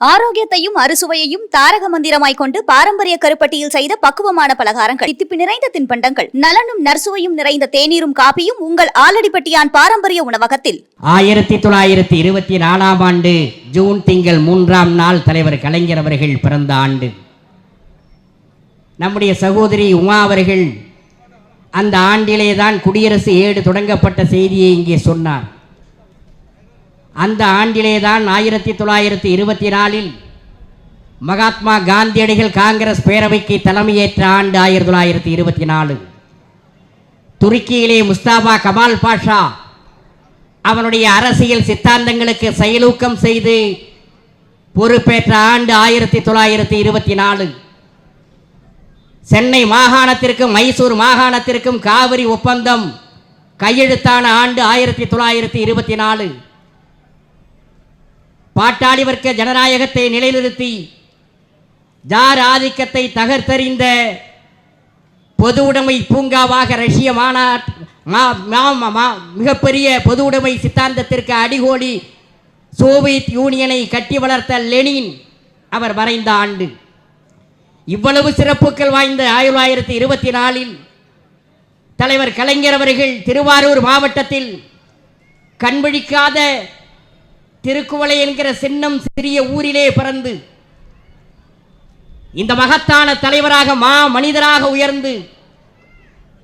ஆரோக்கியத்தையும் அறுசுவையையும் தாரக மந்திரமாய் கொண்டு பாரம்பரிய கருப்பட்டியில் செய்த பக்குவமான பலகாரங்கள், தித்திப்பு நிறைந்த தின்பண்டங்கள், நலனும் நற்சுவையும் நிறைந்த தேநீரும் காப்பியும் உங்கள் ஆலடிப்பட்டியான் பாரம்பரிய உணவகத்தில். 1924ஆம் ஆண்டு ஜூன் திங்கள் 3ஆம் நாள் தலைவர் கலைஞர் அவர்கள் பிறந்த ஆண்டு. நம்முடைய சகோதரி உமா அவர்கள் அந்த ஆண்டிலேதான் குடியரசு ஏடு தொடங்கப்பட்ட செய்தியை இங்கே சொன்னார். அந்த ஆண்டிலேதான் 1924இல் மகாத்மா காந்தியடிகள் காங்கிரஸ் பேரவைக்கு தலைமையேற்ற ஆண்டு 1924. துருக்கியிலே முஸ்தாபா கமால் பாஷா அவனுடைய அரசியல் சித்தாந்தங்களுக்கு செயலூக்கம் செய்து பொறுப்பேற்ற ஆண்டு 1924. சென்னை மாகாணத்திற்கும் மைசூர் மாகாணத்திற்கும் காவிரி ஒப்பந்தம் கையெழுத்தான ஆண்டு 1924. பாட்டாளி வர்க்க ஜனநாயகத்தை நிலைநிறுத்தி ஜார் ஆதிக்கத்தை தகர்த்தறிந்த பொது உடைமை பூங்காவாக ரஷ்ய மிகப்பெரிய பொது உடைமை சித்தாந்தத்திற்கு அடிகோடி சோவியத் யூனியனை கட்டி வளர்த்த லெனின் அவர் மறைந்த ஆண்டு. இவ்வளவு சிறப்புகள் வாய்ந்த 1924இல் தலைவர் கலைஞர் அவர்கள் திருவாரூர் மாவட்டத்தில் கண்விழிக்காத திருக்குவளை என்கிற சின்னம் சிறிய ஊரிலே பிறந்து இந்த மகத்தான தலைவராக மனிதராக உயர்ந்து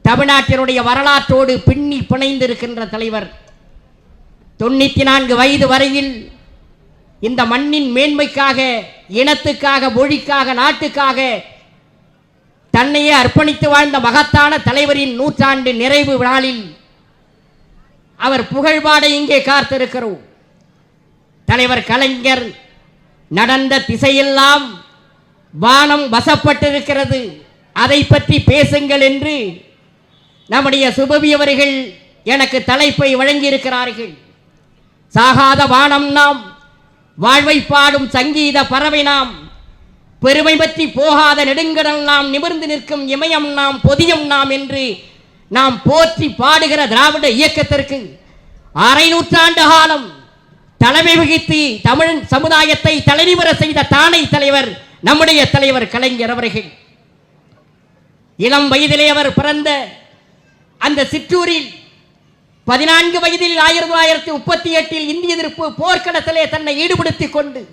தமிழ்நாட்டினுடைய வரலாற்றோடு பின்னி பிணைந்திருக்கின்ற தலைவர் 94 வயது வரையில் இந்த மண்ணின் மேன்மைக்காக, இனத்துக்காக, மொழிக்காக, நாட்டுக்காக தன்னையே அர்ப்பணித்து வாழ்ந்த மகத்தான தலைவரின் 100ஆண்டு நிறைவு நாளில் அவர் புகழ்பாட இங்கே காத்திருக்கிறோம். தலைவர் கலைஞர் நடந்த திசையெல்லாம் வானம் வசப்பட்டிருக்கிறது, அதை பற்றி பேசுங்கள் என்று நம்முடைய சுபவி அவர்கள் எனக்கு தலைப்பை வழங்கியிருக்கிறார்கள். சாகாத வானம் நாம், வாழ்வை பாடும் சங்கீத பறவை நாம், பெருமை பற்றி போகாத நெடுங்கடல் நாம், நிமிர்ந்து நிற்கும் இமயம் நாம், பொதியம் நாம் என்று நாம் போற்றி பாடுகிற திராவிட இயக்கத்திற்கு 1/2 நூற்றாண்டு காலம் தலைமை வகித்து தமிழ் சமுதாயத்தை தலைநிவர செய்த தானை தலைவர் நம்முடைய தலைவர் கலைஞர் அவர்கள். இளம் வயதிலே அவர் பிறந்த அந்த சிற்றூரில் 14 வயதில் 1938இல் இந்திய எதிர்ப்பு போர்க்களத்திலே தன்னை ஈடுபடுத்திக் கொண்டு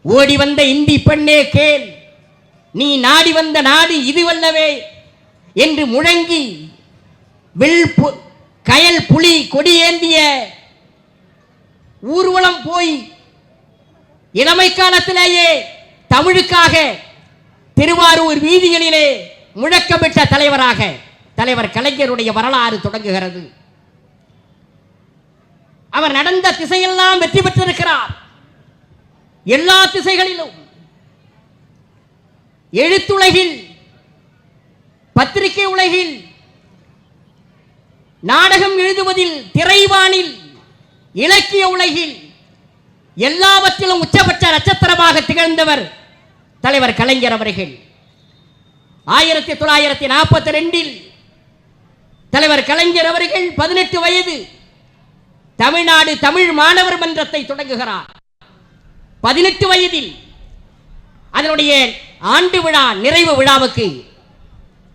ஓடி வந்த இந்தி பெண்ணே கேள், நீ நாடி வந்த நாடு இதுவல்லவே என்று முழங்கி கயல் புலி கொடியேந்திய ஊர்வலம் போய் இளமை காலத்திலேயே தமிழுக்காக திருவாரூர் வீதிகளிலே முழக்கமிட்ட தலைவராக தலைவர் கலைஞருடைய வரலாறு தொடங்குகிறது. அவர் நடந்த திசையெல்லாம் வெற்றி பெற்றிருக்கிறார். எல்லா திசைகளிலும் எழுத்துலகில், பத்திரிகை உலகில், நாடகம் எழுதுவதில், திரைவானில், இலக்கிய உலகில் எல்லாவற்றிலும் உச்சபட்ச நட்சத்திரமாக திகழ்ந்தவர் தலைவர் கலைஞர் அவர்கள். 1942இல் தலைவர் கலைஞர் அவர்கள் 18 வயது தமிழ்நாடு தமிழ் மாணவர் மன்றத்தை தொடங்குகிறார். 18 வயதில் அதனுடைய ஆண்டு விழா நிறைவு விழாவுக்கு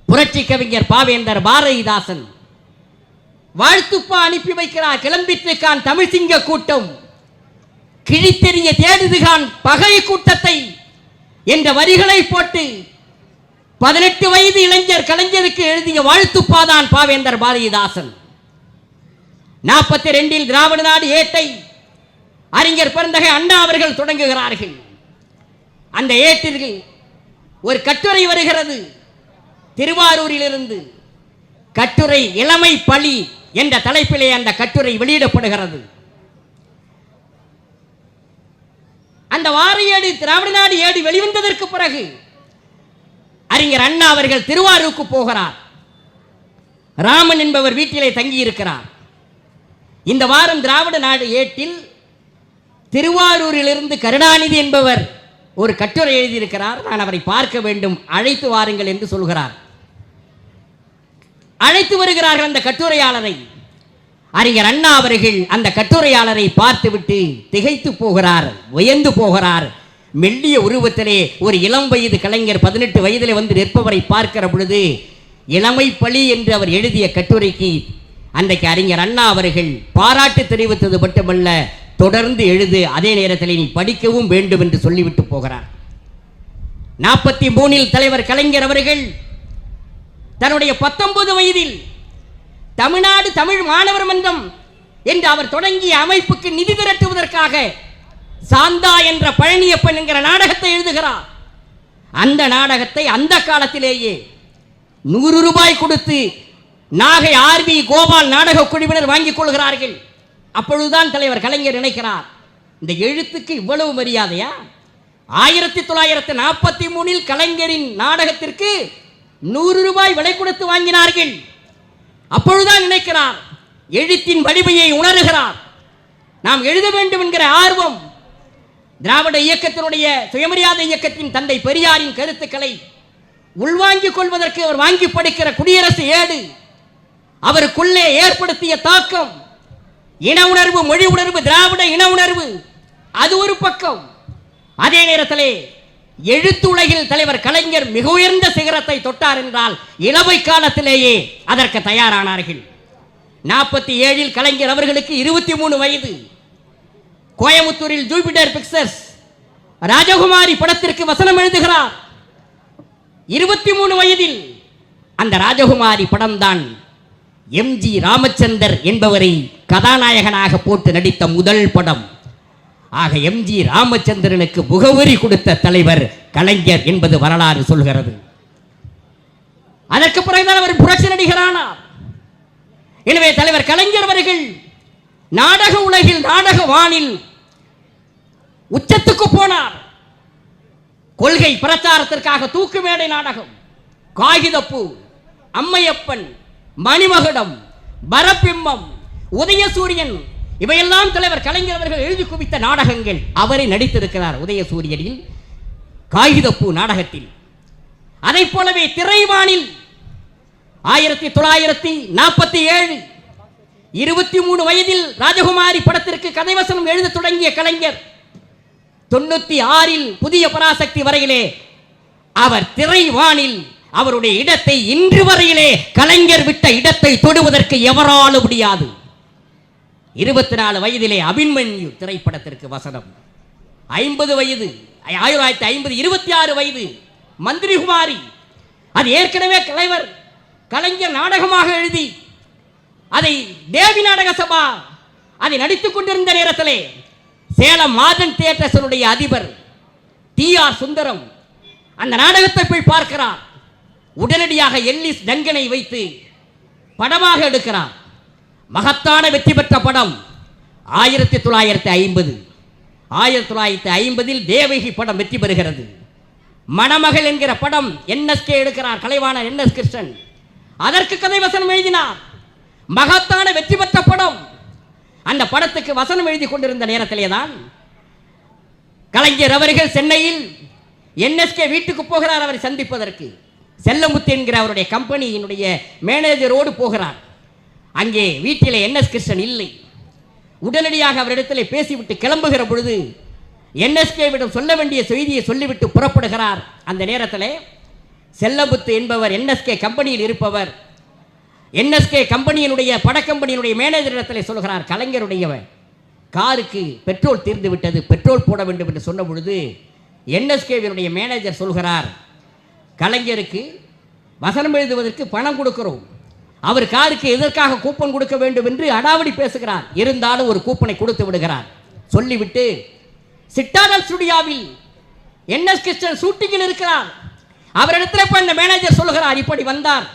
புரட்சி கவிஞர் பாவேந்தர் பாரதிதாசன் வாழ்த்துப்பா அனுப்பி வைக்கிறார். கிளம்பித்துக்கான் தமிழ் சிங்க கூட்டம், கிழித்தெறிய தேடுதுகான் பகை கூட்டத்தை என்ற வரிகளை போட்டு 18 வயது இளைஞர் கலைஞருக்கு எழுதிய வாழ்த்துப்பாதான் பாவேந்தர் பாரதிதாசன். 42இல் திராவிட நாடு ஏட்டை அறிஞர் பெருந்தகை அண்ணா அவர்கள் தொடங்குகிறார்கள். அந்த ஏட்டிற்கு ஒரு கட்டுரை வருகிறது திருவாரூரிலிருந்து. கட்டுரை இளமை பழி என்ற தலைப்பிலே அந்த கட்டுரை வெளியிடப்படுகிறது. அந்த வார ஏடு, திராவிட நாடு ஏடு வெளிவந்ததற்கு பிறகு அறிஞர் அண்ணா அவர்கள் திருவாரூருக்கு போகிறார். ராமன் என்பவர் வீட்டிலே தங்கியிருக்கிறார். இந்த வாரம் திராவிட நாடு ஏட்டில் திருவாரூரிலிருந்து கருணாநிதி என்பவர் ஒரு கட்டுரை எழுதியிருக்கிறார். நான் அவரை பார்க்க வேண்டும், அழைத்து வாருங்கள் என்று சொல்கிறார். அழைத்து வருகிறார்கள் அந்த கட்டுரையாளரை. அறிஞர் அண்ணா அவர்கள் அந்த கட்டுரையாளரை பார்த்துவிட்டு திகைத்து போகிறார், வியந்து போகிறார். மெல்லிய உருவத்திலே ஒரு இளம் வயது கலைஞர் 18 வயதிலே வந்து நிற்பவரை பார்க்கிற பொழுது இளமை பழி என்று அவர் எழுதிய கட்டுரைக்கு அன்றைக்கு அறிஞர் அண்ணா அவர்கள் பாராட்டு தெரிவித்தது மட்டுமல்ல, தொடர்ந்து எழுது, அதே நேரத்தில் நீ படிக்கவும் வேண்டும் என்று சொல்லிவிட்டு போகிறார். 43 தலைவர் கலைஞர் அவர்கள் தன்னுடைய 19 வயதில் தமிழ்நாடு தமிழ் மாணவர் மன்றம் என்று அவர் தொடங்கிய அமைப்புக்கு நிதி திரட்டுவதற்காக சாந்தா என்ற பழனியப்பன் என்கிற நாடகத்தை எழுதுகிறார். அந்த நாடகத்தை அந்த காலத்திலேயே 100 ரூபாய் கொடுத்து நாகை ஆர்வி கோபால் நாடக குழுவினர் வாங்கிக் கொள்கிறார்கள். அப்பொழுதுதான் தலைவர் கலைஞர் நினைக்கிறார், இந்த எழுத்துக்கு இவ்வளவு மரியாதையா? 1943 கலைஞரின் நாடகத்திற்கு 100 ரூபாய் விலை கொடுத்து வாங்கினார்கள். அப்பொழுதுதான் நினைக்கிறார், எழுத்தின் வலிமையை உணர்கிறார். நாம் எழுத வேண்டும் என்கிற ஆர்வம் திராவிட இயக்கத்தினுடைய சுயமரியாதை இயக்கத்தின் தந்தை பெரியாரின் கருத்துக்களை உள்வாங்கிக் கொள்வதற்கு அவர் வாங்கி படிக்கிற குடியரசு ஏடு அவருக்குள்ளே ஏற்படுத்திய தாக்கம், இன உணர்வு, மொழி உணர்வு, திராவிட இன உணர்வு, அது ஒரு பக்கம். அதே நேரத்திலே எழுத்து உலகில் தலைவர் கலைஞர் மிக உயர்ந்த சிகரத்தை தொட்டார் என்றால் இளமை காலத்திலேயே அதற்கு தயாரானார்கள். 47 கலைஞர் அவர்களுக்கு 23 வயது. கோயமுத்தூரில் ஜூபிட்டர் பிக்சர்ஸ் ராஜகுமாரி படத்திற்கு வசனம் எழுதுகிறார். 23 வயதில் அந்த ராஜகுமாரி படம்தான் எம்ஜி ராமச்சந்தர் என்பவரை கதாநாயகனாக போட்டு நடித்த முதல் படம். ஆக எம்ஜி ராமச்சந்திரனுக்கு முகவரி கொடுத்த தலைவர் கலைஞர் என்பது வரலாறு சொல்கிறது. அதற்கு பிறகுதான் அவர் புரட்சி நடிகரானார். எனவே தலைவர் கலைஞர் அவர்கள் நாடக உலகில், நாடக வானில் உச்சத்துக்கு போனார். கொள்கை பிரச்சாரத்திற்காக தூக்கு மேடை நாடகம், காகிதப்பூ, அம்மையப்பன், மணிமகுடம், பரபிம்பம், உதயசூரியன், இவையெல்லாம் தலைவர் கலைஞர் அவர்கள் எழுதி குவித்த நாடகங்கள். அவரை நடித்திருக்கிறார் உதயசூரியனில், காகிதப்பூ நாடகத்தில். அதை போலவே திரைவானில் 1947 23 வயதில் ராஜகுமாரி படத்திற்கு கதைவசனம் எழுத தொடங்கிய கலைஞர் 96 புதிய பராசக்தி வரையிலே அவர் திரைவானில் அவருடைய இடத்தை இன்று வரையிலே கலைஞர் விட்ட இடத்தை தொடுவதற்கு எவராலும் முடியாது. 24 வயதிலே அபிமன்யு திரைப்படத்திற்கு வசனம், 50 வயது 1950 26 வயது மந்திரிகுமாரி, அது ஏற்கனவே தலைவர் கலைஞர் நாடகமாக எழுதி அதை தேவி நாடக சபா அதை நடித்துக் கொண்டிருந்த நேரத்திலே சேலம் மாதன் தியேட்டர்ஸுடைய அதிபர் TR சுந்தரம் அந்த நாடகத்தை போய் பார்க்கிறார். உடனடியாக எல்லிஸ் டங்கனை வைத்து படமாக எடுக்கிறார். மகத்தான வெற்றி பெற்ற படம் 1950. 1950 தேவகி படம் வெற்றி பெறுகிறது. மணமகள் என்கிற படம் NSK எடுக்கிறார், கலைவாணர் NS கிருஷ்ணன். அதற்கு கதை வசனம் எழுதினார். மகத்தான வெற்றி பெற்ற படம். அந்த படத்துக்கு வசனம் எழுதி கொண்டிருந்த நேரத்திலே தான் கலைஞர் அவர்கள் சென்னையில் NSK வீட்டுக்கு போகிறார் அவரை சந்திப்பதற்கு. செல்லமுத்து என்கிற அவருடைய கம்பெனியினுடைய மேனேஜரோடு போகிறார். அங்கே வீட்டிலே NS கிருஷ்ணன் இல்லை. உடனடியாக அவரிடத்தில் பேசிவிட்டு கிளம்புகிற பொழுது NSKவிடம் சொல்ல வேண்டிய செய்தியை சொல்லிவிட்டு புறப்படுகிறார். அந்த நேரத்தில் செல்லமுத்து என்பவர் NSK கம்பெனியில் இருப்பவர். NSK கம்பெனியினுடைய படக்கம்பெனியினுடைய மேனேஜரிடத்தில் சொல்கிறார், கலைஞருடைய காருக்கு பெட்ரோல் தீர்ந்து விட்டது, பெட்ரோல் போட வேண்டும் என்று சொன்ன பொழுது NSKவினுடைய மேனேஜர் சொல்கிறார், கலைஞருக்கு வசனம் எழுதுவதற்கு பணம் கொடுக்கிறோம், அவர் காருக்கு எதற்காக கூப்பன் கொடுக்க வேண்டும் என்று அடாவடி பேசுகிறார். இருந்தாலும் ஒரு கூப்பனை கொடுத்து விடுகிறார். சொல்லிவிட்டு சிட்டாடல் ஸ்டுடியோவில் NS கிருஷ்ணன் ஷூட்டிங்கில் இருக்கிறார். அவரிடத்தில் போய் அந்த மேனேஜர் சொல்கிறார், இப்படி வந்தார்,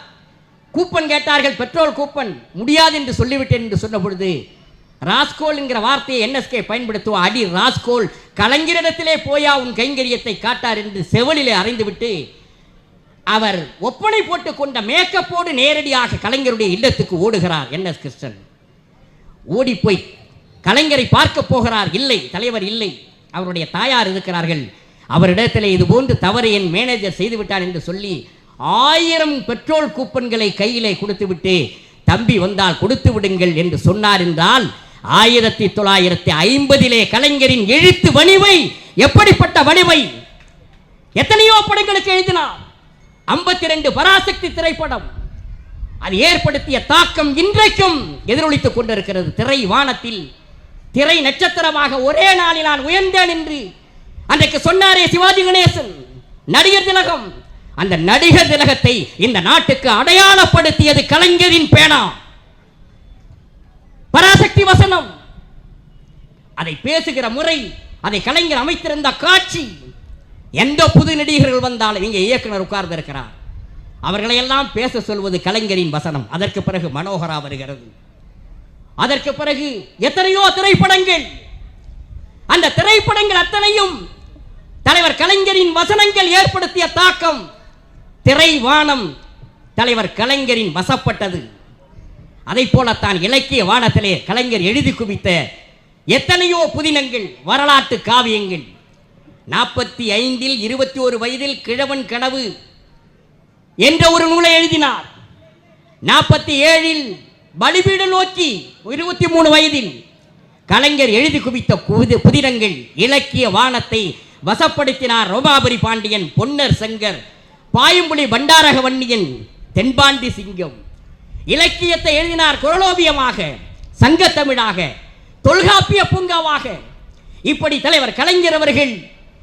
கூப்பன் கேட்டார்கள், பெட்ரோல் கூப்பன் முடியாது என்று சொல்லிவிட்டேன் என்று சொன்ன பொழுது ராஸ்கோல் என்கிற வார்த்தையை NSK பயன்படுத்துவோம். அடி ராஸ்கோல், கலைஞரிடத்திலே போயா உன் கைங்கரியத்தை காட்டார் என்று செவலிலே அறைந்துவிட்டு அவர் ஒப்பனை போட்டுக் கொண்ட மேக்கப்போடு நேரடியாக கலைஞருடைய இல்லத்துக்கு ஓடுகிறார். NS கிருஷ்ணன் ஓடி போய் கலைஞரை பார்க்க போகிறார். இல்லை, தலைவர் இல்லை, அவருடைய தாயார் இருக்கிறார்கள். அவரிடத்தில் இது போன்று தவறு என் மேனேஜர் செய்துவிட்டார் என்று சொல்லி 1000 பெட்ரோல் கூப்பன்களை கையிலே கொடுத்துவிட்டு தம்பி வந்தால் கொடுத்து விடுங்கள் என்று சொன்னார் என்றால் 1950 கலைஞரின் எழுத்து வலிமை எப்படிப்பட்ட வலிமை! எத்தனையோ படங்களுக்கு எழுதினார். 52 பராசக்தி திரைப்படம் அது ஏற்படுத்திய தாக்கம் இன்றைக்கும் எதிரொலித்துக் கொண்டிருக்கிறது. திரை வானத்தில் திரை நட்சத்திரமாக ஒரே நாளில் நான் உயர்ந்தேன் என்று அன்றைக்கு சொன்னாரே சிவாஜி கணேசன், நடிகர் திலகம். அந்த நடிகர் திலகத்தை இந்த நாட்டுக்கு அடையாளப்படுத்தியது கலைஞரின் பேனா, பராசக்தி வசனம். அதை பேசுகிற முறை, அதை கலைஞர் அமைத்திருந்த காட்சி. எந்த புது நடிகர்கள் வந்தாலும் இங்கே இயக்குனர் உட்கார்ந்து இருக்கிறார், அவர்களை எல்லாம் பேச சொல்வது கலைஞரின் வசனம். அதற்கு பிறகு மனோகரா வருகிறது, அதற்கு பிறகு எத்தனையோ திரைப்படங்கள். அந்த திரைப்படங்கள் அத்தனையும் தலைவர் கலைஞரின் வசனங்கள் ஏற்படுத்திய தாக்கம். திரை வானம் தலைவர் கலைஞரின் வசப்பட்டது. அதை போலத்தான் இலக்கிய வானத்திலே கலைஞர் எழுதி குவித்த எத்தனையோ புதினங்கள், வரலாற்று காவியங்கள். 45 21 வயதில் கிழவன் கனவு என்ற ஒரு நூலை எழுதினார். 47 பலிபீட நோக்கி 23 வயதில் கலைஞர் எழுதி குவித்த புதினங்கள் இலக்கிய வானத்தை வசப்படுத்தினார். ரோமாபுரி பாண்டியன், பொன்னர் சங்கர், பாயும்புலி பண்டாரக வன்னியன், தென்பாண்டி சிங்கம். இலக்கியத்தை எழுதினார் குரலோபியமாக, சங்கத்தமிழாக, தொல்காப்பிய பூங்காவாக. இப்படி தலைவர் கலைஞர் அவர்கள்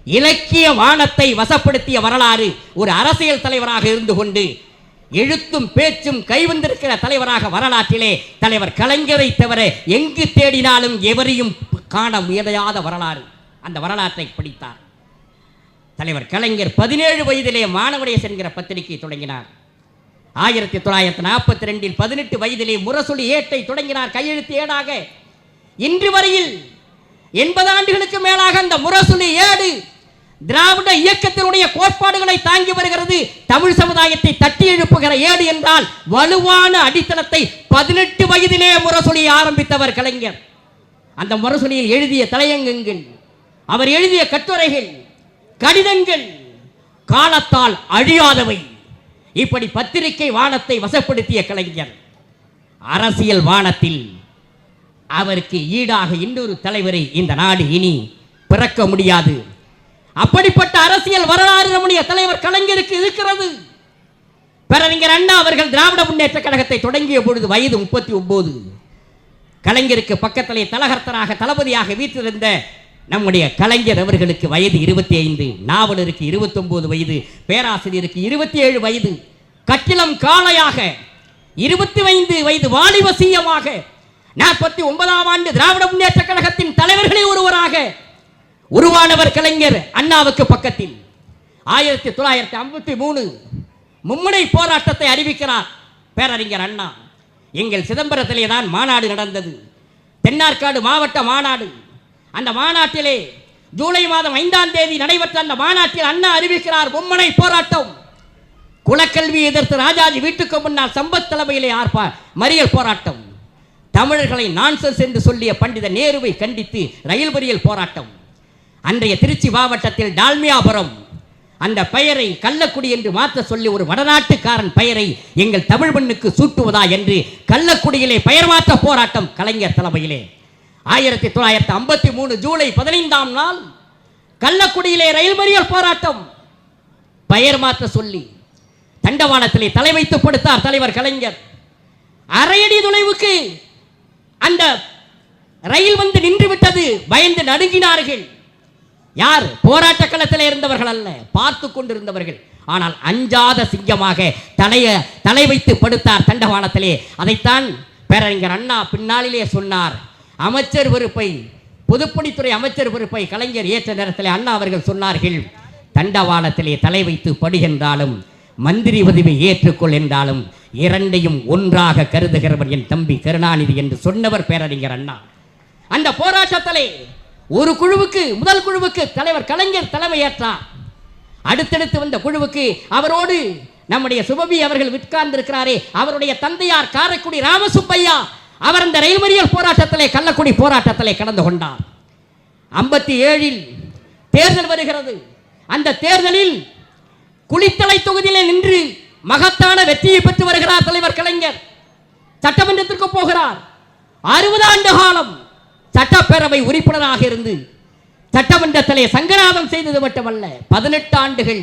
இலக்கிய வானத்தை வசப்படுத்திய வரலாறு. ஒரு அரசியல் தலைவராக இருந்து கொண்டு எழுத்தும் பேச்சும் கைவந்திருக்கிற தலைவராக வரலாற்றிலே தலைவர் கலைஞரை தவிர எங்கு தேடினாலும் எவரையும் காண முயலாத வரலாறு. அந்த வரலாற்றை படித்தார் தலைவர் கலைஞர். 17 வயதிலே மாணவடேஸ் என்கிற பத்திரிகை தொடங்கினார். 1942 18 வயதிலே முரசொலி ஏட்டை தொடங்கினார், கையெழுத்து ஏடாக. இன்று வரையில் 80 ஆண்டுகளுக்கு மேலாக அந்த முரசொலி ஏடு திராவிட இயக்கத்தினுடைய கோட்பாடுகளை தாங்கி வருகிறது. தமிழ் சமுதாயத்தை தட்டி எழுப்புகிற ஏடு என்றால் வலுவான அடித்தளத்தை 18 வயதிலே முரசொலி ஆரம்பித்தவர் கலைஞர். அந்த முரசொலியில் எழுதிய தலையங்கங்கள், அவர் எழுதிய கட்டுரைகள், கடிதங்கள் காலத்தால் அழியாதவை. இப்படி பத்திரிகை வானத்தை வசப்படுத்திய கலைஞர் அரசியல் வானத்தில் அவருக்கு ஈடாக இன்னொரு தலைவரை இந்த நாடு இனி பிறக்க முடியாது. அப்படிப்பட்ட அரசியல் வரலாறு நம்முடைய தலைவர் கலைஞருக்கு இருக்கிறது. பேரறிஞர் அண்ணா அவர்கள் திராவிட முன்னேற்ற கழகத்தை தொடங்கிய பொழுது வயது 39. கலைஞருக்கு பக்கத்திலே தலகர்த்தராக தளபதியாக வீற்றிருந்த நம்முடைய கலைஞர் அவர்களுக்கு வயது 25, நாவலருக்கு 29 வயது, பேராசிரியருக்கு 27 வயது, கட்டிலம் காளையாக 25 வயது வாலிபசியமாக 49ஆம் ஆண்டு திராவிட முன்னேற்ற கழகத்தின் தலைவர்களில் ஒருவராக உருவானவர் கலைஞர். அண்ணாவுக்கு பக்கத்தில் 1953 மும்முனை போராட்டத்தை அறிவிக்கிறார் பேரறிஞர் அண்ணா. எங்கள் சிதம்பரத்திலே தான் மாநாடு நடந்தது, தென்னார்காடு மாவட்ட மாநாடு. அந்த மாநாட்டிலே ஜூலை மாதம் 5ஆம் தேதி நடைபெற்ற அந்த மாநாட்டில் அண்ணா அறிவிக்கிறார் மும்முனை போராட்டம். குலக்கல்வி எதிர்த்து ராஜாஜி வீட்டுக்கு முன்னால் சம்பத் தலைமையிலே மறியல் போராட்டம். தமிழர்களை நான்சென்ஸ் என்று சொல்லிய பண்டித நேருவை கண்டித்து ரயில் மறியல் போராட்டம். அன்றைய திருச்சி மாவட்டத்தில் டால்மியாபுரம் அந்த பெயரை கள்ளக்குடி என்று மாற்ற சொல்லி ஒரு வடநாட்டுக்காரன் பெயரை எங்கள் தமிழ் மண்ணுக்கு சூட்டுவதா என்று கள்ளக்குடியிலே பெயர் மாற்ற போராட்டம் கலைஞர் தலைமையிலே. 1953 ஜூலை 15ஆம் நாள் கள்ளக்குடியிலே ரயில் மறியல் போராட்டம். பெயர் மாற்ற சொல்லி தண்டவாளத்திலே தலை வைத்து படுத்தார் தலைவர் கலைஞர். அரையடி தொலைவுக்கு அந்த ரயில் வந்து நின்று விட்டது, பயந்து நடுங்கினார்கள். யார்? போராட்ட களத்தில் இருந்தவர்கள் அல்ல, பார்த்து கொண்டிருந்தவர்கள். ஆனால் அஞ்சாத சிங்கமாக தலை வைத்து படுத்தார் தண்டவாளத்திலே. அதைத்தான் பேரறிஞர் அண்ணா பின்னாளிலே சொன்னார். அமைச்சர் பொறுப்பை, பொதுப்பணித்துறை அமைச்சர் பொறுப்பை கலைஞர் ஏற்ற நேரத்தில் அண்ணா அவர்கள் சொன்னார்கள், தண்டவாளத்திலே தலை வைத்து படுகின்றாலும் மந்திரி உதவி ஏற்றுக்கொள் என்றாலும் இரண்டையும் ஒன்றாக கருதுகிறவர் என் தம்பி கருணாநிதி என்று சொன்னவர் பேரறிஞர் அண்ணா. அந்த போராட்டத்திலே ஒரு குழுவுக்கு, முதல் குழுவுக்கு தலைவர் கலைஞர் தலைமை ஏற்றார். அடுத்தடுத்து வந்த குழுவுக்கு அவரோடு நம்முடைய சுபவி அவர்கள் உட்கார்ந்திருக்கிறாரே, அவருடைய தந்தையார் காரைக்குடி ராமசுப்பையா, அவர் அந்த ரயில் மறியல் போராட்டத்திலே கள்ளக்குடி போராட்டத்திலே கலந்து கொண்டார். 57 தேர்தல் வருகிறது. அந்த தேர்தலில் குளித்தலை தொகுதியிலே நின்று மகத்தான வெற்றியை பெற்று வருகிறார் தலைவர் கலைஞர். சட்டமன்றத்திற்கு போகிறார். 60 ஆண்டு காலம் சட்டப்பேரவை உறுப்பினராக இருந்து சட்டமன்றத்திலே சங்கநாதம் செய்தது மட்டுமல்ல, 18 ஆண்டுகள்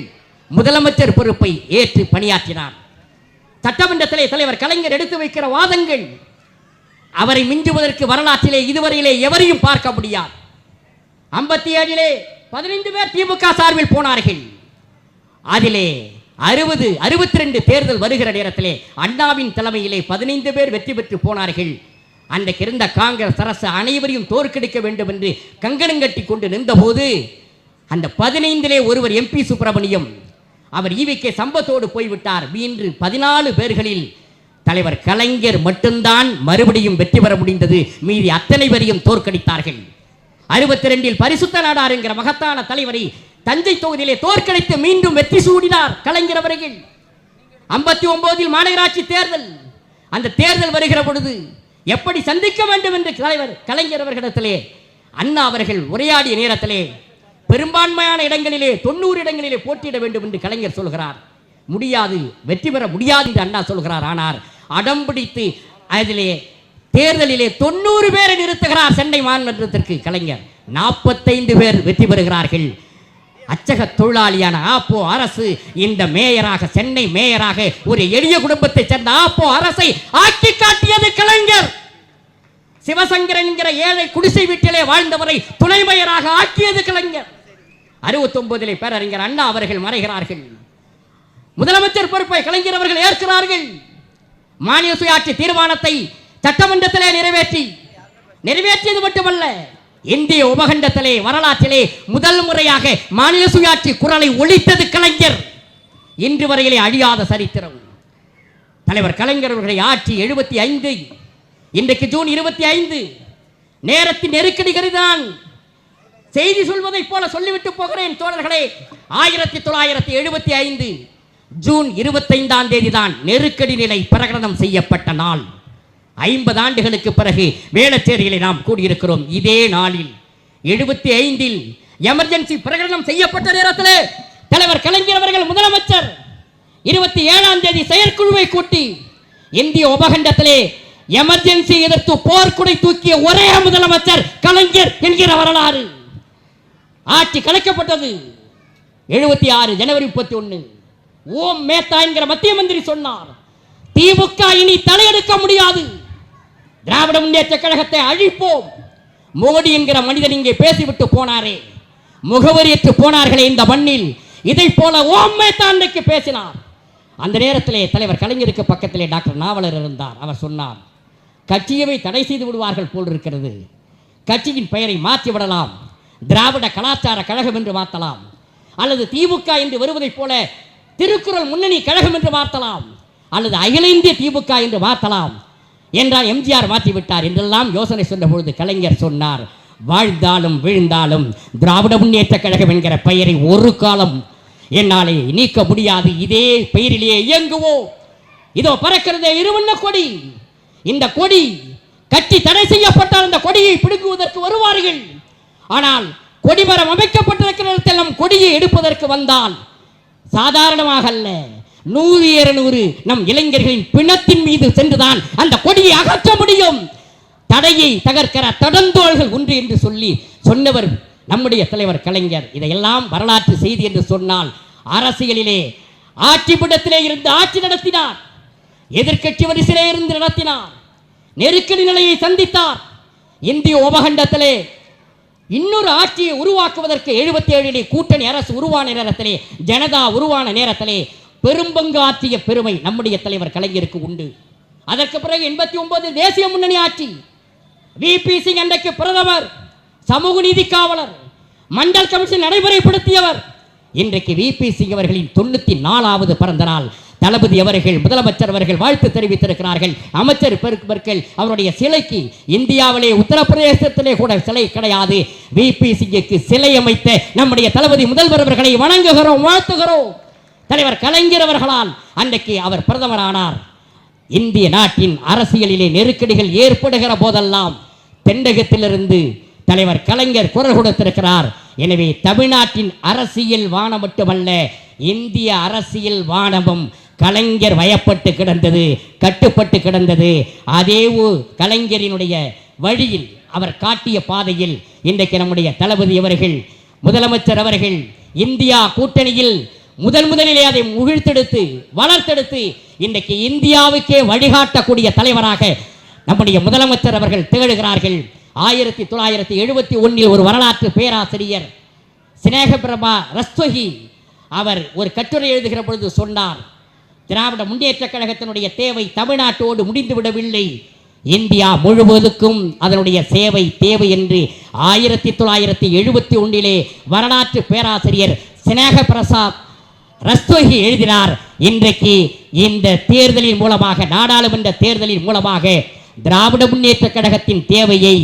முதலமைச்சர் பொறுப்பை ஏற்று பணியாற்றினார். சட்டமன்றத்திலே தலைவர் கலைஞர் எடுத்து வைக்கிற வாதங்கள் அவரை மிஞ்சுவதற்கு வரலாற்றிலே இதுவரையிலே எவரையும் பார்க்க முடியாது. 57 15 பேர் திமுக சார்பில் போனார்கள். அதிலே 62 தேர்தல் வருகிற நேரத்திலே அண்ணாவின் தலைமையிலே 15 பேர் வெற்றி பெற்று போனார்கள். அன்றைக்கு இருந்த காங்கிரஸ் அரசு அனைவரையும் தோற்கடிக்க வேண்டும் என்று கங்கணம் கட்டி கொண்டு நின்றபோது அந்த 15 ஒருவர் MP சுப்பிரமணியம், அவர் ஈவிகே சம்பத்தோடு போய்விட்டார். இன்று 14 பேர்களில் தலைவர் கலைஞர் மட்டும்தான் மறுபடியும் வெற்றி பெற முடிந்தது. மீதி அத்தனை பேரையும் தோற்கடித்தார்கள். 62 பரிசுத்த நாடார் என்கிற மகத்தான தலைவரை தஞ்சை தொகுதியிலே தோற்கடித்து மீண்டும் வெற்றி சூடினார் கலைஞர் அவர்கள். 59 மாநகராட்சி தேர்தல், அந்த தேர்தல் வருகிற பொழுது எப்படி சந்திக்க வேண்டும் என்று தலைவர் கலைஞர் அவர்களிடத்திலே அண்ணா அவர்கள் உரையாடிய நேரத்திலே பெரும்பான்மையான இடங்களிலே 90 இடங்களிலே போட்டியிட வேண்டும் என்று கலைஞர் சொல்கிறார். முடியாது, வெற்றி பெற முடியாது என்று அண்ணா சொல்கிறார். ஆனால் அடம்பிடித்து அதிலே தேர்தலிலே 90 பேரை நிறுத்துகிறார் சென்னை மாநகரத்திற்கு கலைஞர். 45 பேர் வெற்றி பெறுகிறார்கள். அச்சக தொழிலாளியான ஆப்போ அரசு இந்த மேயராக, சென்னை மேயராக ஒரு எளிய குடும்பத்தை சேர்ந்த ஆப்போ அரசை ஆக்கி காட்டியது கலைஞர். சிவசங்கரன் என்கிற ஏழை குடிசை வீட்டிலே வாழ்ந்தவரை துணை மேயராக ஆக்கியது கலைஞர். 69 பேரறிஞர் அண்ணா அவர்கள் மறைகிறார்கள். முதலமைச்சர் பொறுப்பை கலைஞர் அவர்கள் ஏற்கிறார்கள். மாநில சுயாட்சி தீர்மானத்தை சட்டமன்றத்திலே நிறைவேற்றியது மட்டுமல்ல, இந்திய உபகண்டத்திலே வரலாற்றிலே முதல் முறையாக மாநில சுயாட்சி குரலை ஒலித்தது கலைஞர். இன்று வரையிலே அழியாத சரித்திரம். தலைவர் கலைஞர் அவர்களுடைய ஆட்சி 75, இன்றைக்கு ஜூன் 25. நேரத்தின் நெருக்கடி கருதான் செய்தி சொல்வதை போல சொல்லிவிட்டு போகிறேன் தோழர்களே. 1975 ஜூன் 25ஆம் தேதி தான் நெருக்கடி நிலை பிரகடனம் செய்யப்பட்ட நாள். 50 ஆண்டுகளுக்கு பிறகு வேளச்சேரியிலே நாம் கூடியிருக்கிறோம். இதே நாளில் 75 எமர்ஜென்சி பிரகடனம் செய்யப்பட்ட நேரத்தில் தலைவர் கலைஞர் அவர்கள் முதலமைச்சர் 27ஆம் தேதி செயற்குழுவை கூட்டி இந்திய உபகண்டத்திலே எமர்ஜென்சி எதிர்த்து போர்க்குடை தூக்கிய ஒரே முதலமைச்சர் கலைஞர் என்கிற வரலாறு. ஆட்சி கலைக்கப்பட்டது. 76 ஜனவரி 31 ஓம் மேத்தா என்கிற மத்திய மந்திரி சொன்னார், திமுக இனி தலையெடுக்க முடியாது, திராவிட முன்னேற்ற கழகத்தை அழிப்போம். மோடி என்கிற மனிதன் இங்கே பேசிவிட்டு போனாரே, முகவரியற்று போனார்களே இந்த மண்ணில், இதை போல ஓம் மேத்தா அன்றைக்கு பேசினார். அந்த நேரத்திலே தலைவர் கலைஞருக்கு பக்கத்திலே டாக்டர் நாவலர் இருந்தார். அவர் சொன்னார், கட்சியவை தடை செய்து விடுவார்கள் போல் இருக்கிறது, கட்சியின் பெயரை மாற்றி விடலாம், திராவிட கலாச்சார கழகம் என்று மாற்றலாம், அல்லது திமுக என்று வருவதைப் போல திருக்குறள் முன்னணி கழகம் என்று மாற்றலாம், அல்லது அகில இந்திய திமுக என்று மாற்றலாம் என்றால் எம்ஜிஆர் மாற்றிவிட்டார் என்றெல்லாம் யோசனை சொன்ன பொழுது கலைஞர் சொன்னார், வாழ்ந்தாலும் வீழ்ந்தாலும் திராவிட முன்னேற்ற கழகம் என்கிற பெயரை ஒரு காலம் என்னாலே நீக்க முடியாது, இதே பெயரிலேயே இயங்குவோம். இதோ பறக்கிறதே இருவண்ண கொடி, இந்த கொடி கட்சி தடை செய்யப்பட்டால் அந்த கொடியை பிடுங்குவதற்கு வருவார்கள். ஆனால் கொடிமரம் அமைக்கப்பட்டிருக்கிற இடத்தில் நம் கொடியை எடுப்பதற்கு வந்தால் சாதாரணமாக அல்ல, 100-200 நம் இளைஞர்களின் பிணத்தின் மீது சென்றுதான் அந்த கொடியை அகற்ற முடியும். தடையை தகர்க்கிற தடந்தோள்கள் ஒன்று என்று சொல்லி சொன்னவர் நம்முடைய தலைவர் கலைஞர். இதையெல்லாம் வரலாற்று செய்தி என்று சொன்னால், அரசியலிலே ஆட்சி பீடத்திலே இருந்து ஆட்சி நடத்தினார், எதிர்க்கட்சி வரிசையிலே இருந்து நடத்தினார், நெருக்கடி நிலையை சந்தித்தார். இந்திய உபகண்டத்திலே இன்னொரு ஆட்சியை உருவாக்குவதற்கு 77 கூட்டணி அரசு உருவான நேரத்திலே, ஜனதா உருவான நேரத்திலே பெரும்பங்கு ஆற்றிய பெருமை நம்முடைய தலைவர் கலைஞருக்கு உண்டு. அதற்கு பிறகு 89 தேசிய முன்னணி ஆட்சி, விபி சிங் அன்றைக்கு பிரதமர், சமூக நீதி காவலர், மண்டல் கமிஷன் நடைமுறைப்படுத்தியவர். இன்றைக்கு விபி சிங் அவர்களின் 94வது பிறந்த நாள். தளபதி அவர்கள், முதலமைச்சர் அவர்கள் வாழ்த்து தெரிவித்திருக்கிறார்கள். அமைச்சர் பெருக்கர்கள் அவருடைய சிலைக்கு இந்தியாவிலே உத்தரப்பிரதேசத்திலே கூட சிலை கிடையாது. விபி சிங்குக்கு சிலை அமைத்த நம்முடைய தளபதி முதல்வர் அவர்களை வணங்குகிறோம், வாழ்த்துகிறோம். தலைவர் கலைஞர் அவர்களால் அன்றைக்கு அவர் பிரதமரானார். இந்திய நாட்டின் அரசியலிலே நெருக்கடிகள் ஏற்படுகிற போதெல்லாம் தென்னகத்திலிருந்து தலைவர் கலைஞர் குரல் கொடுத்திருக்கிறார். எனவே தமிழ்நாட்டின் அரசியல் வானம் மட்டுமல்ல, இந்திய அரசியல் வானமும் கலைஞர் வயப்பட்டு கிடந்தது, கட்டுப்பட்டு கிடந்தது. அதே கலைஞரினுடைய வழியில், அவர் காட்டிய பாதையில் இன்றைக்கு நம்முடைய தளபதி அவர்கள், முதலமைச்சர் அவர்கள் இந்தியா கூட்டணியில் முதலிலே அதை முகிழ்த்தெடுத்து வளர்த்தெடுத்து இன்றைக்கு இந்தியாவுக்கே வழிகாட்டக்கூடிய தலைவராக நம்முடைய முதலமைச்சர் அவர்கள் திகழ்கிறார்கள். 1971 ஒரு வரலாற்று பேராசிரியர் சினேகபிரபா ரஸ்தோகி அவர் ஒரு கட்டுரை எழுதுகிற பொழுது சொன்னார், திராவிட முன்னேற்ற கழகத்தினுடைய தேவை தமிழ்நாட்டோடு முடிந்துவிடவில்லை, இந்தியா முழுவதுக்கும் அதனுடைய சேவை தேவை என்று 1971 வரலாற்று பேராசிரியர் சினேக பிரசாத் ரஸ்தோகி எழுதினார். இன்றைக்கு இந்த தேர்தலின் மூலமாக, நாடாளுமன்ற தேர்தலின் மூலமாக திராவிட முன்னேற்ற கழகத்தின் தேவையை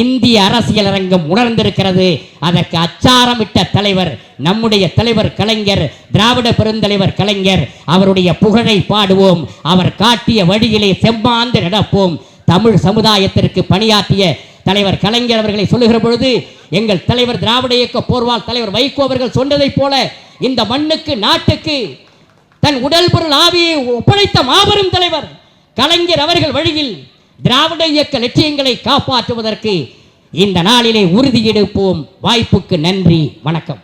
இந்திய அரசியல் அரங்கம் உணர்ந்திருக்கிறது. அதற்கு அச்சாரமிட்ட தலைவர் நம்முடைய தலைவர் கலைஞர், திராவிட பெருந்தலைவர் கலைஞர். அவருடைய புகழை பாடுவோம், அவர் காட்டிய வழியிலே செம்மாந்து நடப்போம். தமிழ் சமுதாயத்திற்கு பணியாற்றிய தலைவர் கலைஞர் அவர்களை சொல்லுகிற பொழுது, எங்கள் தலைவர் திராவிட இயக்க போர்வால் தலைவர் வைகோ அவர்கள் சொன்னதைப் போல இந்த மண்ணுக்கு நாட்டுக்கு தன் உடல் பொருள் ஆவியை ஒப்படைத்த மாபெரும் தலைவர் கலைஞர் அவர்கள் வழியில் திராவிட இயக்க லட்சியங்களை காப்பாற்றுவதற்கு இந்த நாளிலே உறுதியெடுப்போம். வாய்ப்புக்கு நன்றி, வணக்கம்.